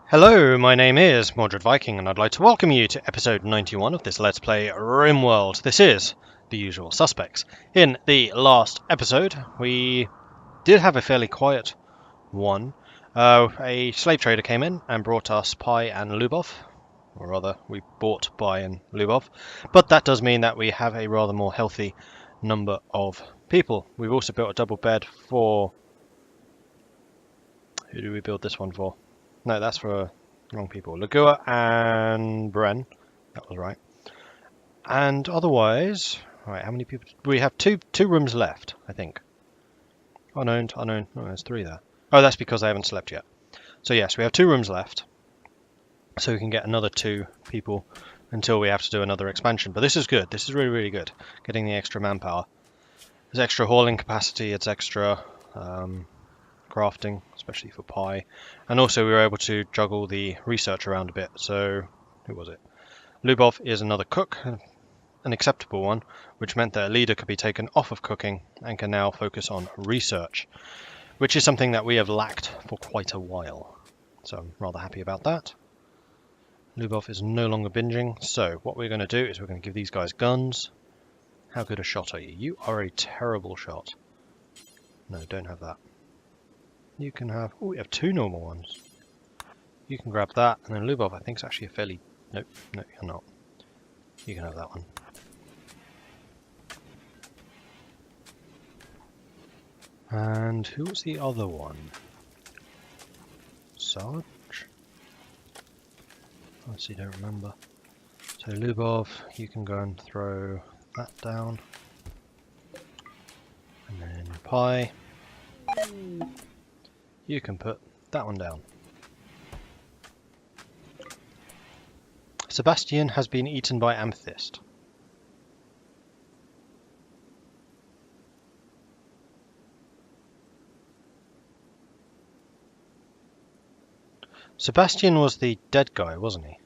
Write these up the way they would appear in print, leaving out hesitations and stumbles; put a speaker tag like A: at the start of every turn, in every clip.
A: Hello, my name is Mordred Viking, and I'd like to welcome you to episode 91 of this Let's Play RimWorld. This is the usual suspects. In the last episode, we did have a fairly quiet one. A slave trader came in and brought us Pi and Lubov, or rather, we bought Pi and Lubov, but that does mean that we have a rather more healthy number of people. We've also built a double bed for... Who do we build this one for? No, that's for wrong people. Lagua and Bren. That was right. And otherwise, right, how many people? We have two rooms left, I think. Unowned. Oh, there's three there. Oh, that's because I haven't slept yet. So yes, we have 2 rooms left. So we can get another 2 people until we have to do another expansion. But this is good. This is really, really good. Getting the extra manpower. There's extra hauling capacity. It's extra... crafting, especially for Pi, and also we were able to juggle the research around a bit. So who was it? Lubov is another cook, an acceptable one, which meant that a leader could be taken off of cooking and can now focus on research, which is something that we have lacked for quite a while. So I'm rather happy about that. Lubov is no longer binging, so what we're going to do is we're going to give these guys guns. How good a shot are you? You are a terrible shot. No, don't have that. You can have... Oh, we have 2 normal ones. You can grab that, and then Lubov, I think, is actually a fairly... Nope, no, you're not. You can have that one. And who was the other one? Sarge? I honestly don't remember. So Lubov, you can go and throw that down. And then Pi. You can put that one down. Sebastian has been eaten by Amethyst. Sebastian was the dead guy, wasn't he?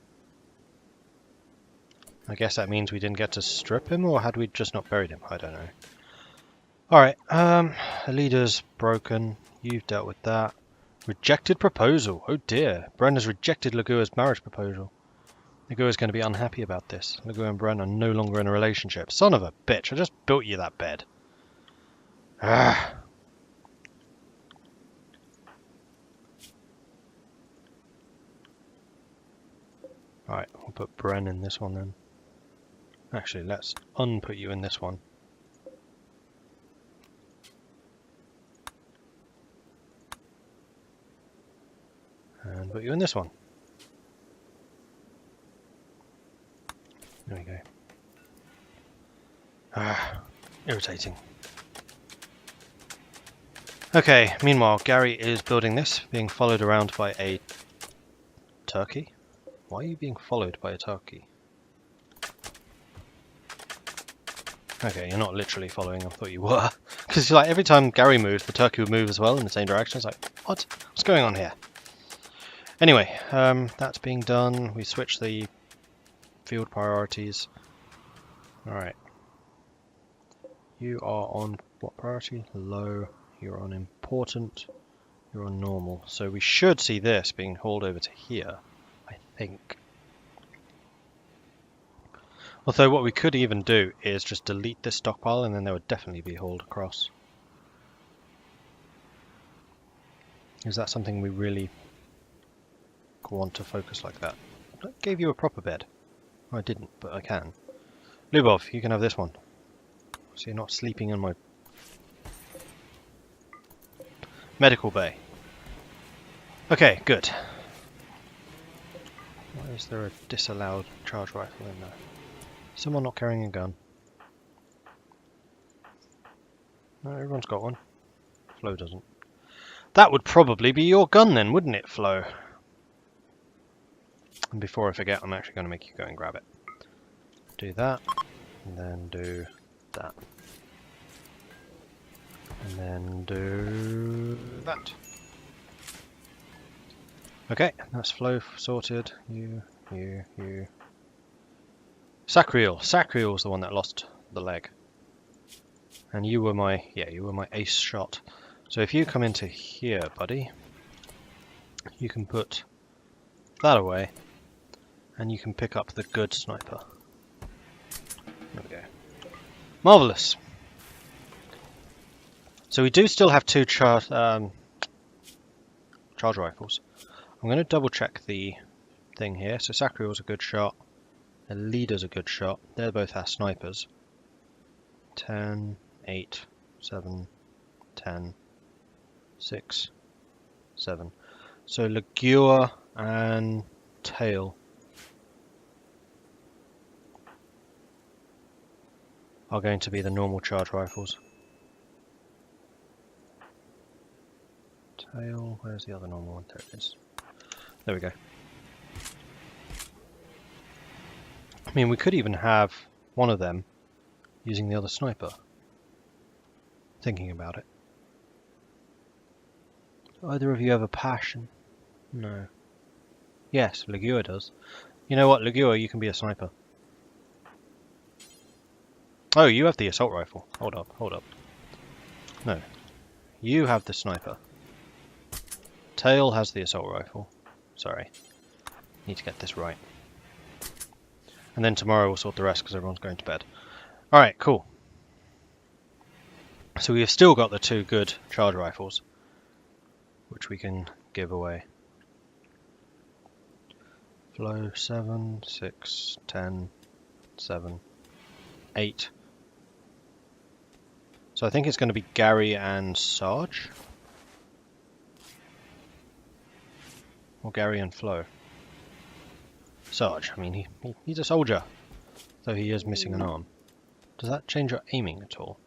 A: I guess that means we didn't get to strip him, or had we just not buried him? I don't know. Alright, the leader's broken. You've dealt with that. Rejected proposal. Oh dear. Bren has rejected Lagua's marriage proposal. Lagua's going to be unhappy about this. Lagua and Bren are no longer in a relationship. Son of a bitch. I just built you that bed. Ah. Alright, we'll put Bren in this one then. Actually, let's unput you in this one. And put you in this one. There we go. Ah, irritating. Okay, meanwhile, Gary is building this, being followed around by a turkey. Why are you being followed by a turkey? Okay, you're not literally following, I thought you were. Because like every time Gary moved, the turkey would move as well in the same direction. It's like, what? What's going on here? Anyway, that's being done. We switch the field priorities. Alright. You are on what priority? Low. You're on important. You're on normal. So we should see this being hauled over to here, I think. Although what we could even do is just delete this stockpile and then they would definitely be hauled across. Is that something we really want to focus like that? I gave you a proper bed. Oh, I didn't, but I can. Lubov, you can have this one. So you're not sleeping in my medical bay. Okay, good. Why is there a disallowed charge rifle in there? Someone not carrying a gun. No, everyone's got one. Flo doesn't. That would probably be your gun then, wouldn't it, Flo? And before I forget, I'm actually going to make you go and grab it. Do that, and then do that. And then do that. Okay, that's Flo sorted. You. Sacriel. Sacriel's the one that lost the leg. And you were my, you were my ace shot. So if you come into here, buddy, you can put that away, and you can pick up the good sniper. There we go. Marvellous. So we do still have two charge rifles. I'm going to double check the thing here. So Sacriel's a good shot. The leader's a good shot. They're both our snipers. 10, 8, 7, 10, 6, 7. So Legua and Tail are going to be the normal charge rifles. Tail, where's the other normal one? There it is. There we go. I mean, we could even have one of them using the other sniper. Thinking about it. Do either of you have a passion? No. Yes, Legua does. You know what, Legua, you can be a sniper. Oh, you have the assault rifle. Hold up, hold up. No. You have the sniper. Tail has the assault rifle. Sorry. Need to get this right. And then tomorrow we'll sort the rest because everyone's going to bed. Alright, cool. So we've still got the two good charge rifles, which we can give away. Flow 7, 6, 10, 7, 8. So I think it's going to be Gary and Sarge. Or Gary and Flo. Sarge, I mean, he's a soldier, though he is missing an arm. Does that change your aiming at all?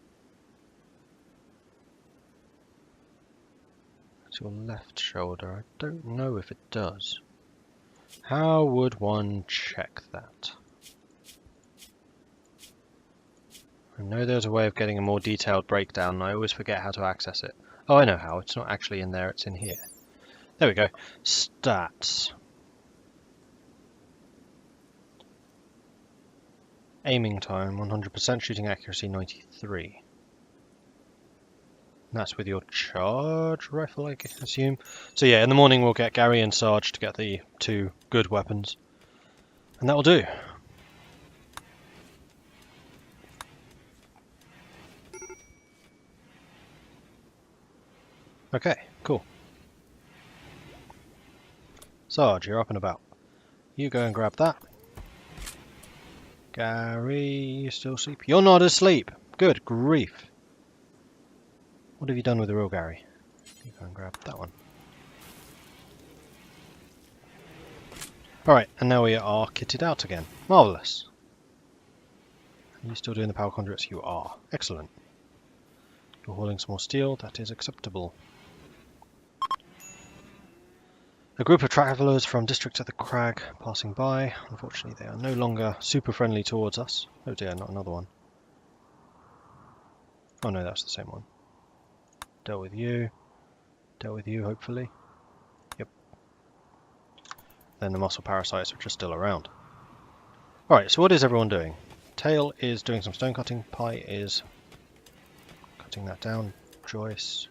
A: It's your left shoulder. I don't know if it does. How would one check that? I know there's a way of getting a more detailed breakdown, and I always forget how to access it. Oh, I know how. It's not actually in there, it's in here. There we go. Stats. Aiming time 100%, shooting accuracy 93. And that's with your charge rifle, I assume. So yeah, in the morning we'll get Gary and Sarge to get the two good weapons. And that'll do. Okay, cool. Sarge, you're up and about. You go and grab that. Gary, you still asleep? You're not asleep! Good grief. What have you done with the real Gary? You go and grab that one. Alright, and now we are kitted out again. Marvellous. Are you still doing the power conduits? You are. Excellent. You're hauling some more steel. That is acceptable. A group of travellers from districts at the crag passing by. Unfortunately, they are no longer super friendly towards us. Oh dear, not another one. Oh no, that's the same one. Dealt with you. Dealt with you, hopefully. Yep. Then the muscle parasites, which are still around. Alright, so what is everyone doing? Tail is doing some stone cutting. Pie is cutting that down. Joyce.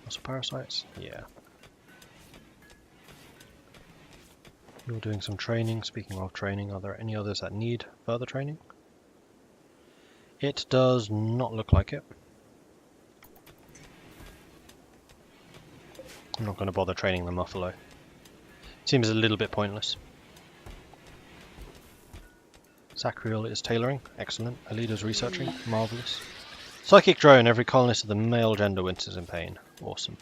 A: Muscle parasites? Yeah. You're doing some training. Speaking of training, are there any others that need further training? It does not look like it. I'm not going to bother training the Muffalo. Seems a little bit pointless. Sacriel is tailoring. Excellent. Alida's researching. Marvellous. Psychic drone. Every colonist of the male gender winters in pain. Awesome.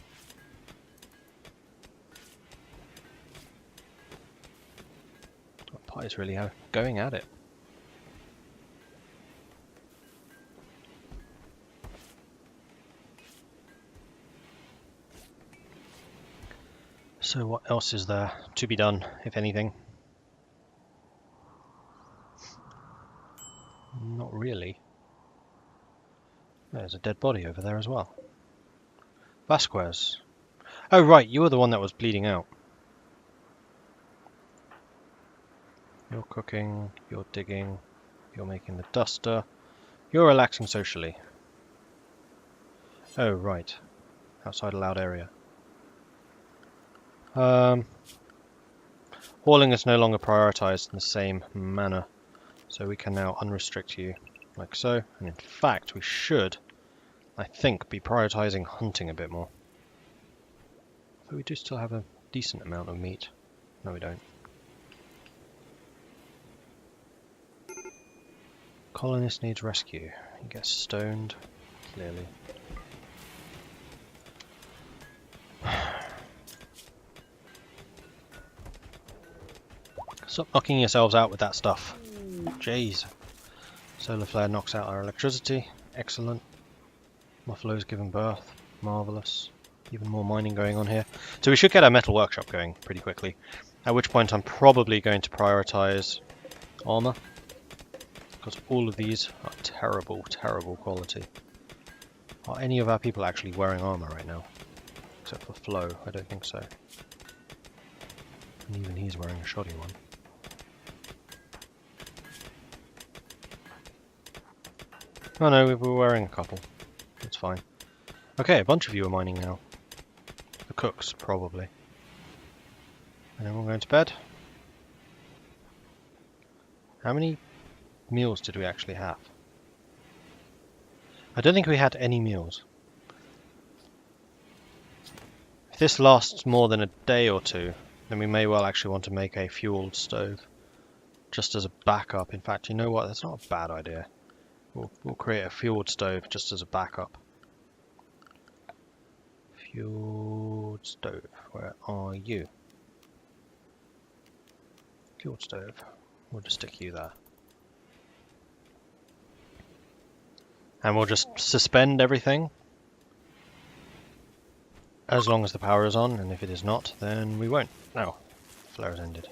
A: Pie's really going at it. So what else is there to be done, if anything? Not really. There's a dead body over there as well. Vasquez. Oh right, you were the one that was bleeding out. You're cooking, you're digging, you're making the duster, you're relaxing socially. Oh, right. Outside a loud area. hauling is no longer prioritized in the same manner. So we can now unrestrict you like so. And in fact, we should, I think, be prioritizing hunting a bit more. But we do still have a decent amount of meat. No, we don't. Colonist needs rescue. He gets stoned, clearly. Stop knocking yourselves out with that stuff. Jeez. Solar flare knocks out our electricity. Excellent. Buffalo's given birth. Marvellous. Even more mining going on here. So we should get our metal workshop going pretty quickly. At which point I'm probably going to prioritise armour. Because all of these are terrible, terrible quality. Are any of our people actually wearing armour right now? Except for Flo, I don't think so. And even he's wearing a shoddy one. Oh no, we were wearing a couple. That's fine. Okay, a bunch of you are mining now. The cooks, probably. And everyone going to bed? How many meals did we actually have? I don't think we had any meals. If this lasts more than a day or two, then we may well actually want to make a fueled stove. Just as a backup. In fact, you know what? That's not a bad idea. We'll create a fueled stove just as a backup. Fueled stove. Where are you? Fueled stove. We'll just stick you there. And we'll just suspend everything as long as the power is on, and if it is not, then we won't. No, flare has ended.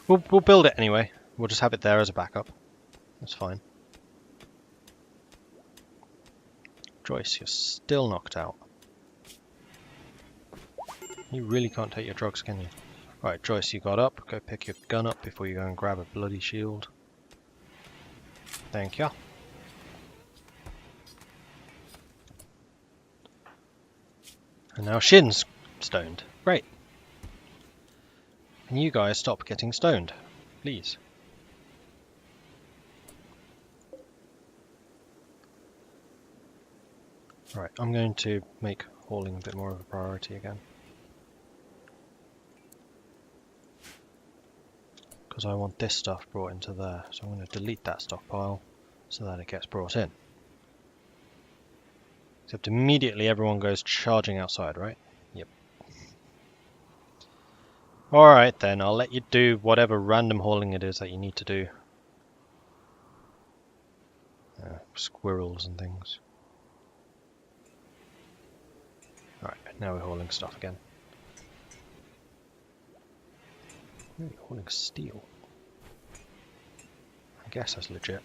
A: We'll build it anyway. We'll just have it there as a backup. That's fine. Joyce, you're still knocked out. You really can't take your drugs, can you? Right, Joyce, you got up. Go pick your gun up before you go and grab a bloody shield. Thank you. And now Shin's stoned. Great. And you guys stop getting stoned, please. Right, I'm going to make hauling a bit more of a priority again. Because I want this stuff brought into there. So I'm going to delete that stockpile so that it gets brought in. Except immediately everyone goes charging outside, right? Yep. Alright then, I'll let you do whatever random hauling it is that you need to do. Squirrels and things. Alright, now we're hauling stuff again. Ooh, hauling steel. I guess that's legit.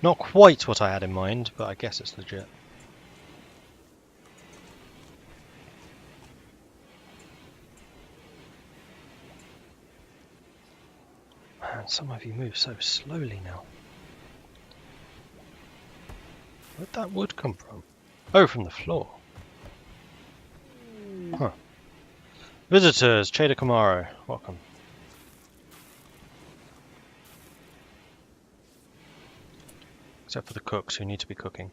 A: Not quite what I had in mind, but I guess it's legit. Man, some of you move so slowly now. Where'd that wood come from? Oh, from the floor. Huh. Visitors, Cheda Camaro, welcome. Except for the cooks who need to be cooking.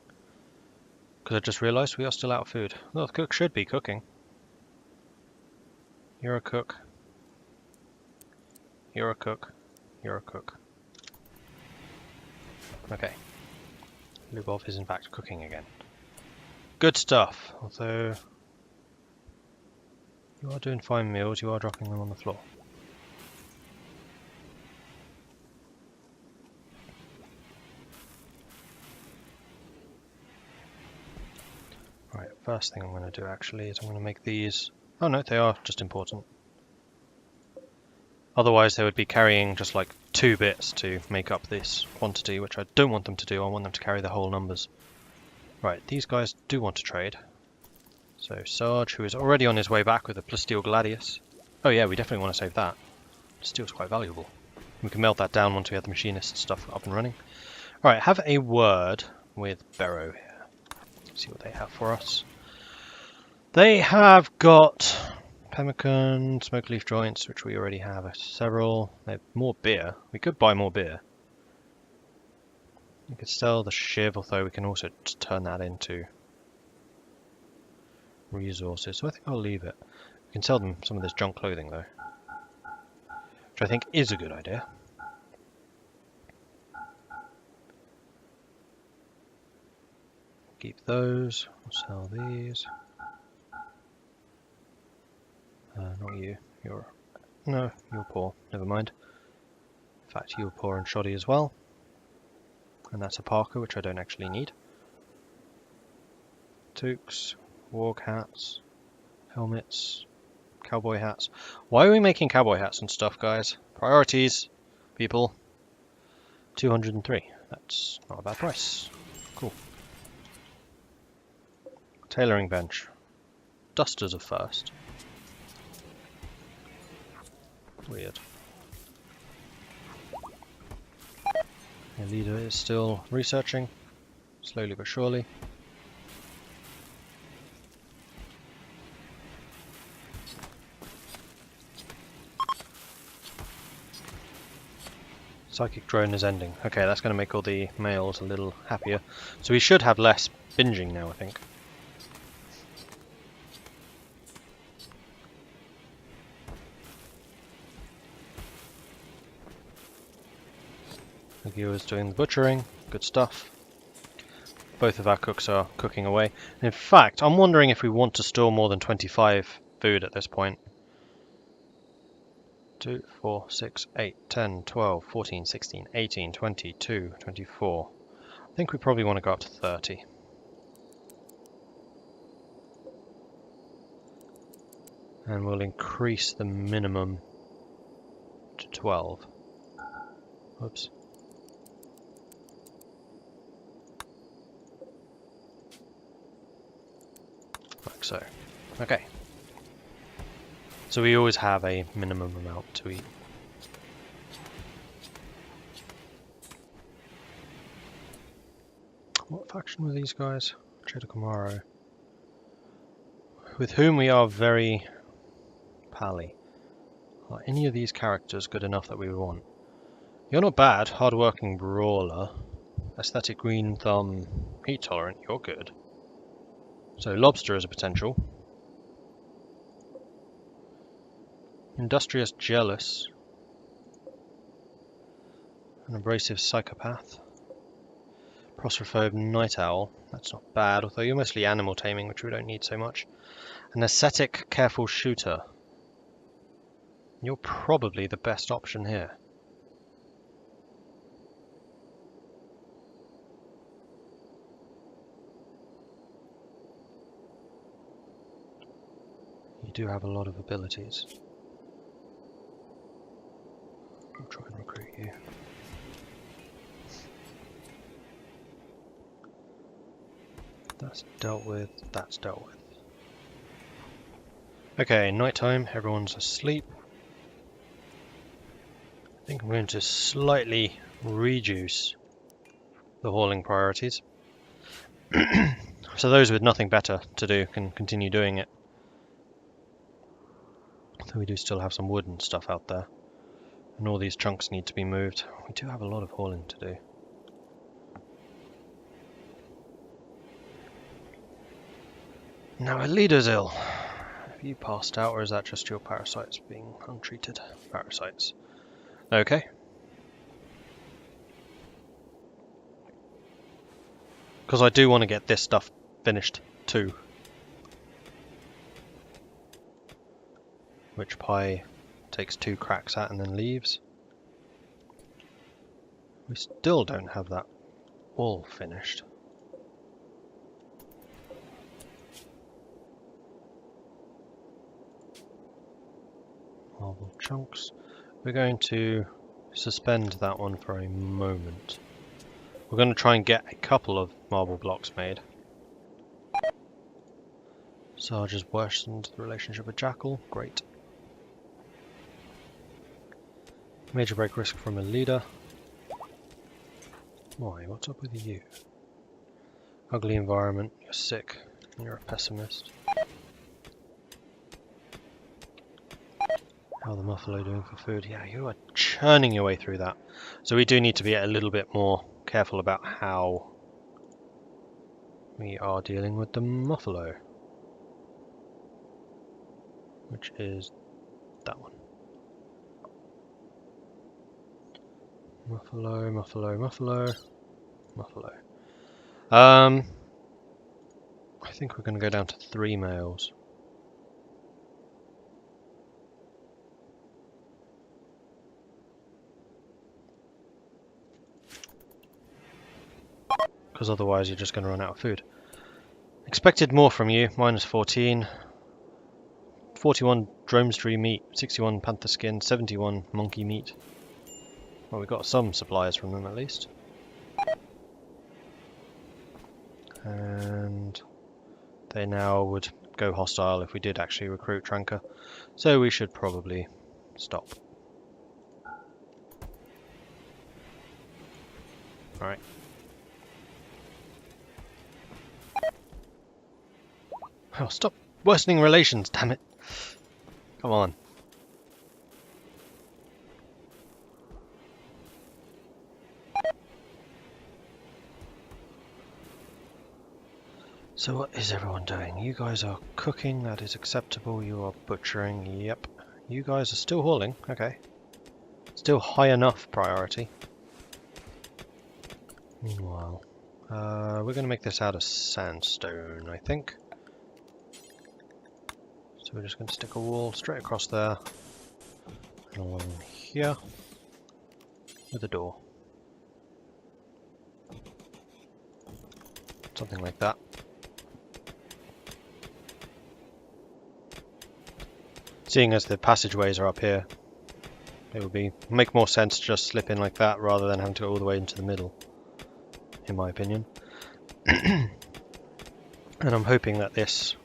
A: Because I just realised we are still out of food. Well, the cook should be cooking. You're a cook. You're a cook. You're a cook. Okay. Lubov is in fact cooking again. Good stuff. Although you are doing fine meals, you are dropping them on the floor. Right, first thing I'm going to do actually is I'm going to make these... Oh no, they are just important. Otherwise they would be carrying just like 2 bits to make up this quantity, which I don't want them to do. I want them to carry the whole numbers. Right, these guys do want to trade. So Sarge, who is already on his way back with a Plasteel Gladius. Oh yeah, we definitely want to save that. Steel's quite valuable. We can melt that down once we have the machinist stuff up and running. Alright, have a word with Barrow here. See what they have for us. They have got Pemmican, smoke leaf joints, which we already have several. More beer. We could buy more beer. We could sell the shiv, although we can also just turn that into resources. So I think I'll leave it. We can sell them some of this junk clothing though, which I think is a good idea. Keep those. We'll sell these. Not you. No, you're poor. Never mind. In fact, you're poor and shoddy as well. And that's a parka, which I don't actually need. Toques, warg hats, helmets, cowboy hats. Why are we making cowboy hats and stuff, guys? Priorities, people. 203. That's not a bad price. Cool. Tailoring bench. Dusters are first. Weird. The leader is still researching, slowly but surely. Psychic drone is ending. Okay, that's going to make all the males a little happier. So we should have less binging now, I think. The viewer's doing the butchering. Good stuff. Both of our cooks are cooking away. In fact, I'm wondering if we want to store more than 25 food at this point. 2, 4, 6, 8, 10, 12, 14, 16, 18, 22, 24. I think we probably want to go up to 30. And we'll increase the minimum to 12. Oops. Like so. Okay. So we always have a minimum amount to eat. What faction were these guys? JTCopyBills. With whom we are very pally. Are any of these characters good enough that we would want? You're not bad. Hard-working brawler. Aesthetic green thumb. Heat tolerant. You're good. So lobster is a potential. Industrious jealous. An abrasive psychopath. Prostrophobe night owl. That's not bad, although you're mostly animal taming, which we don't need so much. An ascetic careful shooter. You're probably the best option here. You do have a lot of abilities. I'll try and recruit you. That's dealt with, that's dealt with. Okay, nighttime, everyone's asleep. I think I'm going to slightly reduce the hauling priorities. So those with nothing better to do can continue doing it. So we do still have some wood and stuff out there. And all these chunks need to be moved. We do have a lot of hauling to do. Now our leader's ill. Have you passed out, or is that just your parasites being untreated? Parasites. Okay. Because I do want to get this stuff finished too. Which Pi takes 2 cracks at and then leaves. We still don't have that all finished. Marble chunks. We're going to suspend that one for a moment. We're going to try and get a couple of marble blocks made. Sarge has worsened the relationship with Jackal. Great. Major break risk from a leader. Why? What's up with you? Ugly environment. You're sick. You're a pessimist. How are the muffalo doing for food? Yeah, you are churning your way through that. So we do need to be a little bit more careful about how we are dealing with the muffalo, which is that one. Muffalo, muffalo, muffalo, muffalo. I think we're going to go down to 3 males. Because otherwise you're just going to run out of food. Expected more from you, minus 14. 41 dromestree meat, 61 panther skin, 71 monkey meat. Well, we got some supplies from them at least. And they now would go hostile if we did actually recruit Tranker. So we should probably stop. Alright. Oh, stop worsening relations, damn it. Come on. So what is everyone doing? You guys are cooking, that is acceptable. You are butchering, yep. You guys are still hauling, okay. Still high enough priority. Meanwhile, we're going to make this out of sandstone, I think. So we're just going to stick a wall straight across there, and along here, with a door. Something like that. Seeing as the passageways are up here, it would make more sense to just slip in like that rather than having to go all the way into the middle, in my opinion. And I'm hoping that this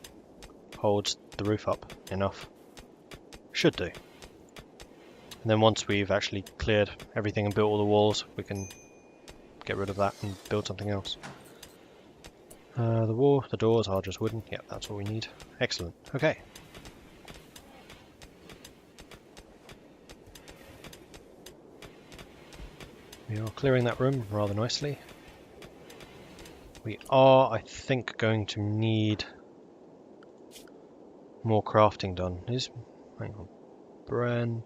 A: holds the roof up enough. Should do. And then once we've actually cleared everything and built all the walls, we can get rid of that and build something else. The doors are just wooden. Yep, that's all we need. Excellent. Okay. We are clearing that room rather nicely. We are, I think, going to need more crafting done. Hang on. Bren.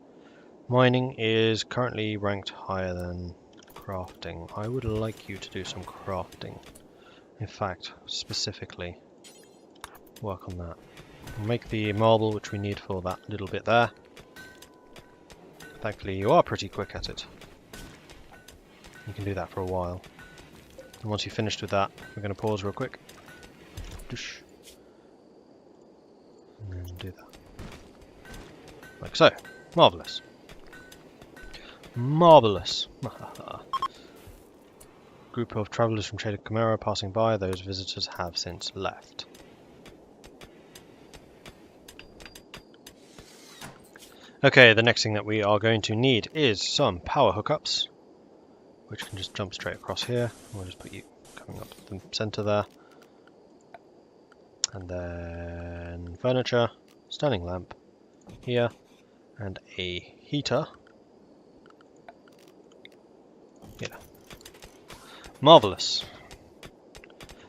A: Mining is currently ranked higher than crafting. I would like you to do some crafting. In fact, specifically, work on that. We'll make the marble which we need for that little bit there. Thankfully, you are pretty quick at it. You can do that for a while. And once you've finished with that, we're going to pause real quick. Doosh. And then do that. Like so. Marvellous. Marvellous. Group of travellers from Shaded Chimera passing by. Those visitors have since left. Okay, the next thing that we are going to need is some power hookups, which can just jump straight across here. We'll just put you coming up the centre there. And then furniture, standing lamp here, and a heater. Yeah. Marvellous.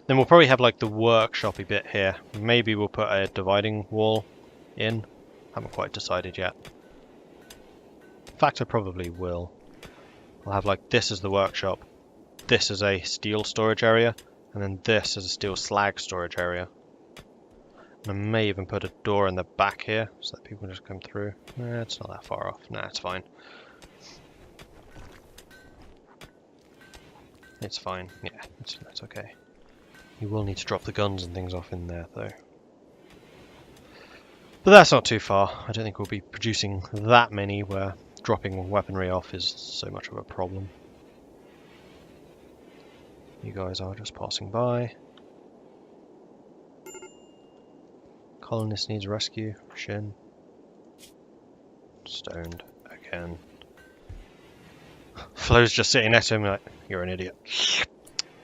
A: Then we'll probably have like the workshop-y bit here. Maybe we'll put a dividing wall in. Haven't quite decided yet. In fact, I probably will. We'll have like this as the workshop, this as a steel storage area, and then this as a steel slag storage area. And I may even put a door in the back here so that people just come through. It's not that far off. Nah, it's fine. It's fine. Yeah, it's okay. You will need to drop the guns and things off in there though. But that's not too far. I don't think we'll be producing that many where dropping weaponry off is so much of a problem. You guys are just passing by. Colonist needs rescue. Shin. Stoned again. Flo's just sitting next to him like, you're an idiot.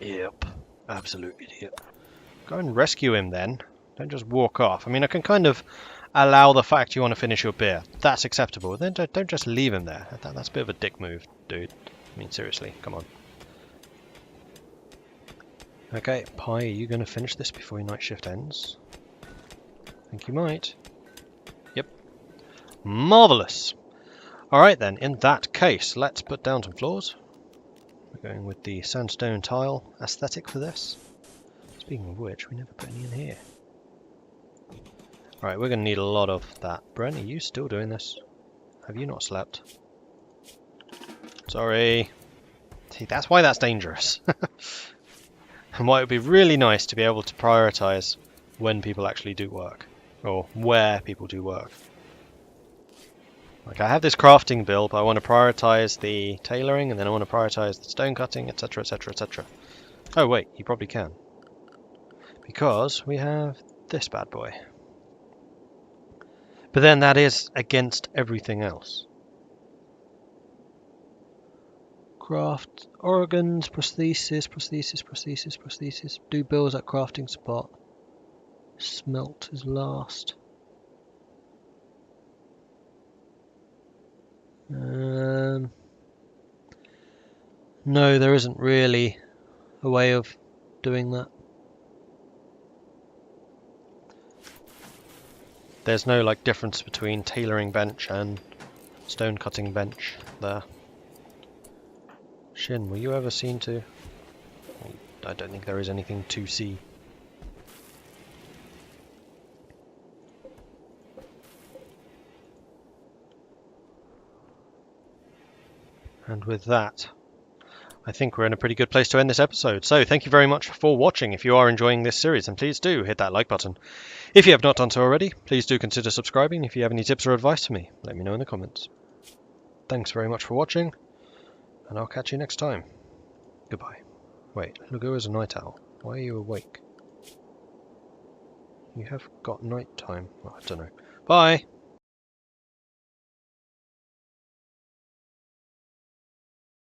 A: Yep, absolute idiot. Go and rescue him then. Don't just walk off. I mean, I can kind of allow the fact you want to finish your beer. That's acceptable. Then don't just leave him there. That's a bit of a dick move, dude. I mean, seriously, come on. Okay, Pi, are you going to finish this before your night shift ends? I think you might. Yep. Marvellous! Alright then, in that case, let's put down some floors. We're going with the sandstone tile aesthetic for this. Speaking of which, we never put any in here. Alright, we're going to need a lot of that. Brent, are you still doing this? Have you not slept? Sorry. See, that's why that's dangerous. And why it would be really nice to be able to prioritize when people actually do work. Or where people do work. Like, I have this crafting build, but I want to prioritize the tailoring, and then I want to prioritize the stone cutting, etc, etc, etc. Oh wait, you probably can. Because we have this bad boy. But then that is against everything else. Craft organs, prosthesis, prosthesis, prosthesis, prosthesis. Do bills at crafting spot. Smelt is last. No, there isn't really a way of doing that. There's no like difference between tailoring bench and stone cutting bench there. Shin, were you ever seen to? I don't think there is anything to see. And with that, I think we're in a pretty good place to end this episode. So thank you very much for watching. If you are enjoying this series, then please do hit that like button. If you have not done so already, please do consider subscribing. If you have any tips or advice for me, let me know in the comments. Thanks very much for watching, and I'll catch you next time. Goodbye. Wait, Lugo is a night owl. Why are you awake? You have got night time. Oh, I don't know. Bye!